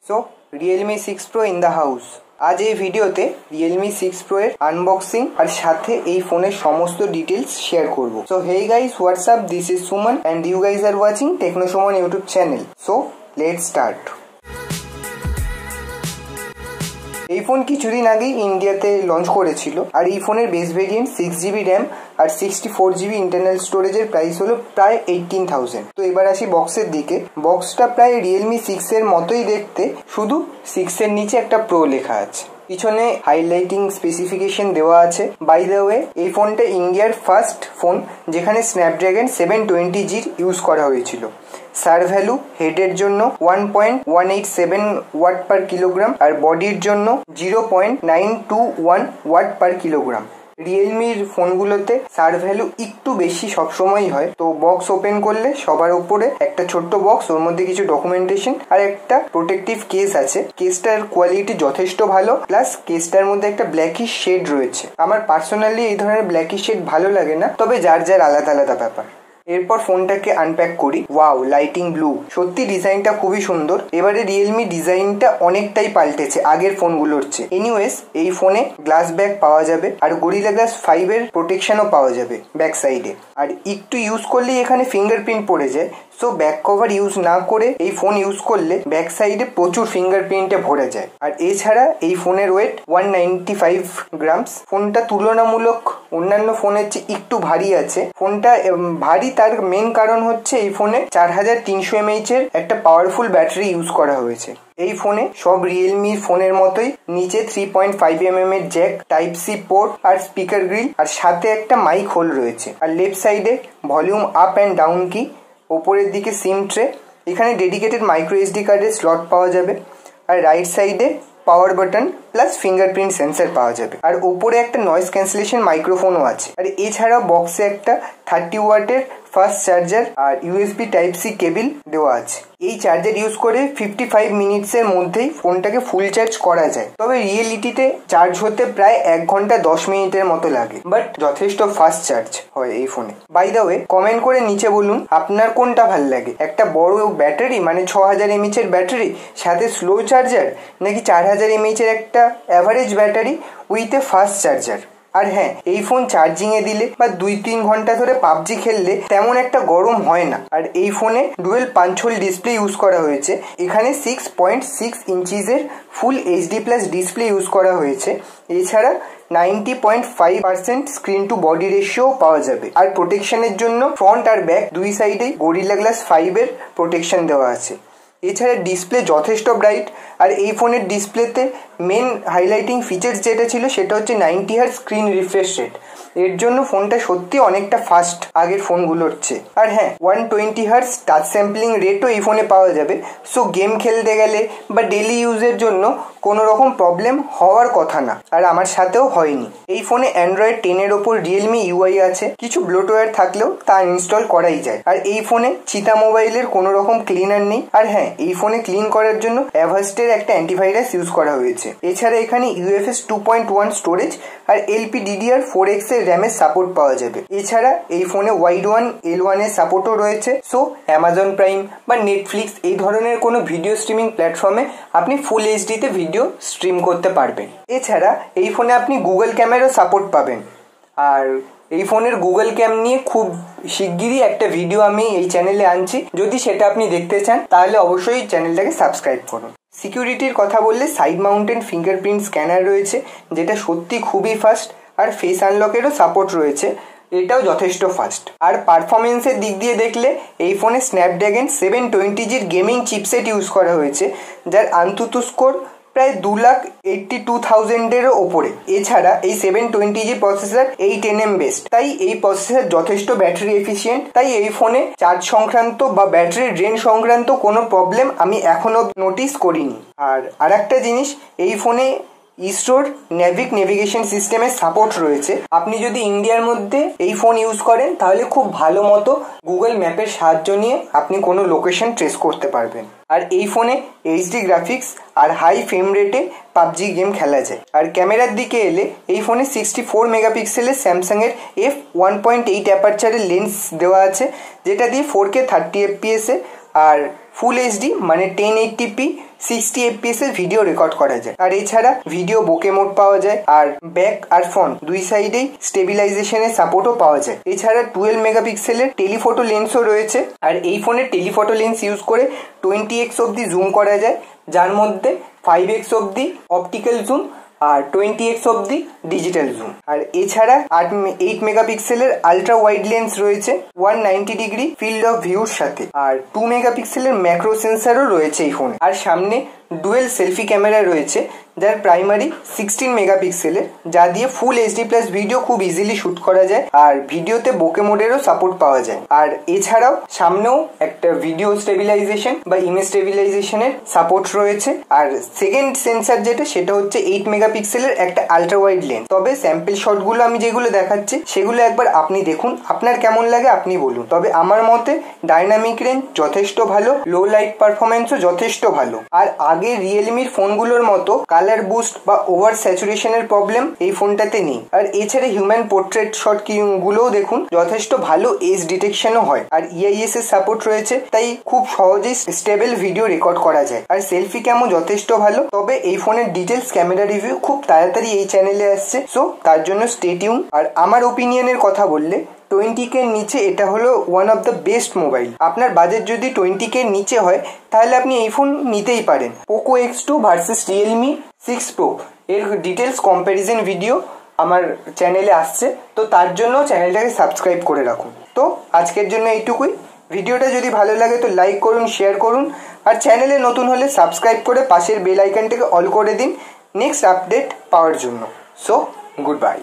So Realme 6 Pro in the house. আজ এই ভিডিওতে রিয়েলমি 6 Pro এর আনবক্সিং আর সাথে এই ফোনের সমস্ত ডিটেলস শেয়ার করব। So hey guys, what's up, this is Suman and you guys are watching Techno Suman YouTube channel. So let's start. এই ফোন কিছুদিন আগেই ইন্ডিয়াতে লঞ্চ করেছিল আর এই ফোনের বেস ভেরিয়েন্ট 6GB র্যাম আর 64GB ইন্টারনাল স্টোরেজের প্রাইস হলো প্রায় 18,000। তো এবার আসি বক্সের দিকে। বক্সটা প্রায় রিয়েলমি 6 এর মতোই দেখতে, শুধু 6 এর নিচে একটা প্রো লেখা আছে। পিছনে হাইলাইটিং স্পেসিফিকেশন দেওয়া আছে। বাই দ্য ওয়ে, এই ফোনটা ইন্ডিয়ার ফার্স্ট ফোন যেখানে স্ন্যাপড্রাগন 720G ইউজ করা হয়েছিল। সার ভ্যালু হেডের জন্য 1.187 ওয়াট পার কিলোগ্রাম আর বডির জন্য 0.921 ওয়াট পার কিলোগ্রাম। রিয়েলমির ফোনগুলোতে সার ভ্যালু একটু বেশি সবসময়ই হয়। তো বক্স ওপেন করলে সবার উপরে একটা ছোট্ট বক্স, ওর মধ্যে কিছু ডকুমেন্টেশন আর একটা প্রোটেক্টিভ কেস আছে। কেসটার কোয়ালিটি যথেষ্ট ভালো, প্লাস কেসটার মধ্যে একটা ব্ল্যাকিশ শেড রয়েছে। আমার পার্সোনালি এই ধরনের ব্ল্যাকিশ শেড ভালো লাগে না, তবে যার যার আলাদা আলাদা ব্যাপার। এরপর ফোনটাকে আনপ্যাক করি। ওয়াও, লাইটিং ব্লু, সত্যি ডিজাইনটা খুবই সুন্দর। এবারে রিয়েলমি ডিজাইনটা অনেকটাই পাল্টেছে আগের ফোনগুলোর চেয়ে। এনিওয়েজ, এই ফোনে গ্লাস ব্যাক পাওয়া যাবে আর গরিলা গ্লাস 5 এর প্রোটেকশনও পাওয়া যাবে ব্যাক সাইডে। আর একটু ইউজ করলেই এখানে ফিঙ্গারপ্রিন্ট পড়ে যায়। সো ব্যাক কভার ইউজ না করে এই ফোন ইউজ করলে ব্যাক সাইডে প্রচুর ফিঙ্গারপ্রিন্টে ভরে যায়। আর এছাড়া এই ফোনের ওয়েট 195 গ্রামস। ফোনটা তুলনামূলক অন্যান্য ফোনের চেয়ে একটু ভারী আছে। ফোনটা ভারী, তার মেন কারণ হচ্ছে এই ফোনে 4300 mAh এর একটা পাওয়ারফুল ব্যাটারি ইউজ করা হয়েছে। এই ফোনে সব রিয়েলমি ফোনের মতোই নিচে 3.5mm এর জ্যাক, টাইপ সি পোর্ট আর স্পিকার গ্রিল, আর সাথে একটা মাইক হোল রয়েছে। আর লেফট সাইডে ভলিউম আপ অ্যান্ড ডাউন কি, ওপরের দিকে সিম ট্রে, এখানে ডেডিকেটেড মাইক্রো এসডি কার্ডের স্লট পাওয়া যাবে। আর রাইট সাইডে power button plus fingerprint sensor পাওয়া যাবে। আর উপরে একটা নয়েজ ক্যান্সেলেশন মাইক্রোফোনও আছে। আর এছাড়াও বক্সে একটা 30 ওয়াটের ফাস্ট চার্জার আর ইউএসবি টাইপ সি কেবিল দেওয়া আছে। এই চার্জার ইউজ করে 55 মিনিটসের মধ্যেই ফোনটাকে ফুল চার্জ করা যায়। তবে রিয়েলিটিতে চার্জ হতে প্রায় 1 ঘন্টা 10 মিনিটের মতো লাগে, বাট যথেষ্ট ফাস্ট চার্জ হয় এই ফোনে। বাই দ্য ওয়ে, কমেন্ট করে নিচে বলুন আপনার কোনটা ভাল লাগে, একটা বড় ব্যাটারি মানে 6000 mAh এর ব্যাটারি সাথে স্লো চার্জার, নাকি 4000 mAh এর একটা average battery with a fast charger. আর হ্যাঁ, এই ফোন চার্জিং এ দিলে বা 2-3 ঘন্টা ধরে পাবজি খেললে তেমন একটা গরম হয় না। আর এই ফোনে dual punch hole display use করা হয়েছে। এখানে 6.6 ইঞ্চিসের full HD plus display use করা হয়েছে। এছাড়া 90.5% স্ক্রিন টু বডি রেশিও পাওয়া যাবে। আর প্রোটেকশনের জন্য ফ্রন্ট আর ব্যাক দুই সাইডে গরিলা গ্লাস 5 এর প্রোটেকশন দেওয়া আছে। এছাড়া ডিসপ্লে যথেষ্ট ব্রাইট। আর এই ফোনের ডিসপ্লেতে মেন হাইলাইটিং ফিচার্স যেটা ছিল সেটা হচ্ছে 90 হার্জ স্ক্রিন রিফ্রেশ রেট। এর জন্য ফোনটা সত্যি অনেকটা ফাস্ট আগের ফোনগুলোর চেয়ে। আর হ্যাঁ, 120 হার্জ টাচ স্যাম্পলিং রেটও এই ফোনে পাওয়া যাবে। সো গেম খেলতে গেলে বা ডেলি ইউজের জন্য কোনো রকম প্রবলেম হওয়ার কথা না, আর আমার সাথেও হয়নি। এই ফোনে অ্যান্ড্রয়েড 10 এর ওপর রিয়েলমি ইউআই আছে। কিছু ব্লোটওয়্যার থাকলেও তা ইনস্টল করাই যায়। আর এই ফোনে চিতা মোবাইলের কোনো রকম ক্লিনার নেই। আর হ্যাঁ, এই ফোনে ক্লিন করার জন্য অ্যাভাস্টের একটা অ্যান্টিভাইরাস ইউজ করা হয়েছে। এছাড়া এখানে UFS 2.1 স্টোরেজ আর LPDDR4X এর র্যামের সাপোর্ট পাওয়া যাবে। এছাড়া এই ফোনে ওয়াইড ওয়ান L1 এর সাপোর্টও রয়েছে। সো অ্যামাজন প্রাইম বা নেটফ্লিক্স এই ধরনের কোনো ভিডিও স্ট্রিমিং প্ল্যাটফর্মে আপনি ফুল এইচডিতে ভিডিও স্ট্রিম করতে পারবেন। এছাড়া এই ফোনে আপনি গুগল ক্যামেরাও সাপোর্ট পাবেন। আর এই ফোনের গুগল ক্যাম নিয়ে খুব শিগগিরই একটা ভিডিও আমি এই চ্যানেলে আনছি। যদি সেটা আপনি দেখতে চান তাহলে অবশ্যই চ্যানেলটাকে সাবস্ক্রাইব করুন। সিকিউরিটির কথা বললে সাইড মাউন্টেন ফিঙ্গারপ্রিন্ট স্ক্যানার রয়েছে, যেটা সত্যি খুবই ফাস্ট। আর ফেস আনলকেরও সাপোর্ট রয়েছে, এটাও যথেষ্ট ফাস্ট। আর পারফরমেন্সের দিক দিয়ে দেখলে এই ফোনে Snapdragon 720G gaming chipset use করা হয়েছে, যার আন্তুতু স্কোর প্রায় 2,82,000-এরও ওপরে। এছাড়া এই 720G প্রসেসর 8nm বেস্ট, তাই এই প্রসেসর যথেষ্ট ব্যাটারি এফিসিয়েন্ট। তাই এই ফোনে চার্জ সংক্রান্ত বা ব্যাটারি ড্রেন সংক্রান্ত কোনো প্রবলেম আমি এখনো নোটিস করিনি। আর আরেকটা জিনিস, এই ফোনে ইসরোর নেভিগেশন সিস্টেমের সাপোর্ট রয়েছে। আপনি যদি ইন্ডিয়ার মধ্যে এই ফোন ইউজ করেন তাহলে খুব ভালো মতো গুগল ম্যাপের সাহায্য নিয়ে আপনি কোনো লোকেশন ট্রেস করতে পারবেন। আর এই ফোনে এইচডি গ্রাফিক্স আর হাই ফ্রেম রেটে পাবজি গেম খেলা যায়। আর ক্যামেরার দিকে এলে এই ফোনে 64 মেগাপিক্সেলের স্যামসাংয়ের f1.8 অ্যাপারচারের লেন্স দেওয়া আছে, যেটা দিয়ে 4K 30 fps আর ফুল এইচডি মানে 1080p 60 FPS এর ভিডিও রেকর্ড করা যায়। আর এছাড়া ভিডিও বোকে মোড পাওয়া যায়, আর ব্যাক আর ফ্রন্ট দুই সাইডেই স্টেবিলাইজেশনের সাপোর্টও পাওয়া যায়। এছাড়া 12 মেগাপিক্সেলের টেলিফটো লেন্সও রয়েছে, আর এই ফোনের টেলিফটো লেন্স ইউজ করে 20x অব্দি জুম করা যায়, যার মধ্যে 5x অব্দি অপটিক্যাল জুম আর 20x অব্দি ডিজিটাল জুম। আর এছাড়া 8 মেগাপিক্সেলের আলট্রা ওয়াইড লেন্স রয়েছে 190 ডিগ্রি ফিল্ড অফ ভিউর সাথে, আর 2 মেগাপিক্সেলের ম্যাক্রো সেন্সারও রয়েছে এই ফোনে। আর সামনে ডুয়েল সেলফি ক্যামেরা রয়েছে, যার প্রাইমারি 16 মেগাপিক্সেলের, যা দিয়ে ফুল এইচডি প্লাস ভিডিও খুব ইজিলি শুট করা যায়, আর ভিডিওতে বোকে মোডেরও সাপোর্ট পাওয়া যায়। আর এছাড়াও সামনেও একটা ভিডিও স্টেবিলাইজেশন বা ইমেজ স্টেবিলাইজেশনের সাপোর্ট রয়েছে। আর সেকেন্ড সেন্সার যেটা, সেটা হচ্ছে 8 মেগাপিক্সেলের একটা আলট্রা ওয়াইড লেন্স। তবে স্যাম্পল শটগুলো আমি যেগুলো দেখাচ্ছি সেগুলো একবার আপনি দেখুন, আপনার কেমন লাগে আপনি বলুন। তবে আমার মতে ডাইনামিক রেঞ্জ যথেষ্ট ভালো, লো লাইট পারফরমেন্সও যথেষ্ট ভালো। আর আগে রিয়েলমির ফোনগুলোর মতো কালার বুস্ট বা ওভার স্যাচুরেশনের প্রবলেম এই ফোনটাতে নেই। আর এছাড়া হিউম্যান পোর্ট্রেট শট গুলোও দেখুন যথেষ্ট ভালো এজ ডিটেকশনও হয়, আর EIS এর সাপোর্ট রয়েছে, তাই খুব সহজেই স্টেবল ভিডিও রেকর্ড করা যায়। আর সেলফি ক্যামও যথেষ্ট ভালো। তবে এই ফোনের ডিটেলস ক্যামেরা রিভিউ খুব তাড়াতাড়ি এই চ্যানেলে আসছে, সো তার জন্য স্টে টিউন। আর আমার ওপিনিয়নের কথা বললে 20K নিচে এটা হলো one of the best mobile. আপনার বাজেট যদি 20K নিচে হয় তাহলে আপনি এই ফোন নিতেই পারেন। Poco X2 versus Realme 6 Pro এর ডিটেলস কম্প্যারিজন ভিডিও আমার চ্যানেলে আসছে, তো তার জন্য চ্যানেলটাকে সাবস্ক্রাইব করে রাখুন। তো আজকের জন্য এইটুকুই। ভিডিওটা যদি ভালো লাগে তো লাইক করুন, শেয়ার করুন, আর চ্যানেলে নতুন হলে সাবস্ক্রাইব করে পাশের বেল আইকনটাকে অল করে দিন নেক্সট আপডেট পাওয়ার জন্য। So good bye.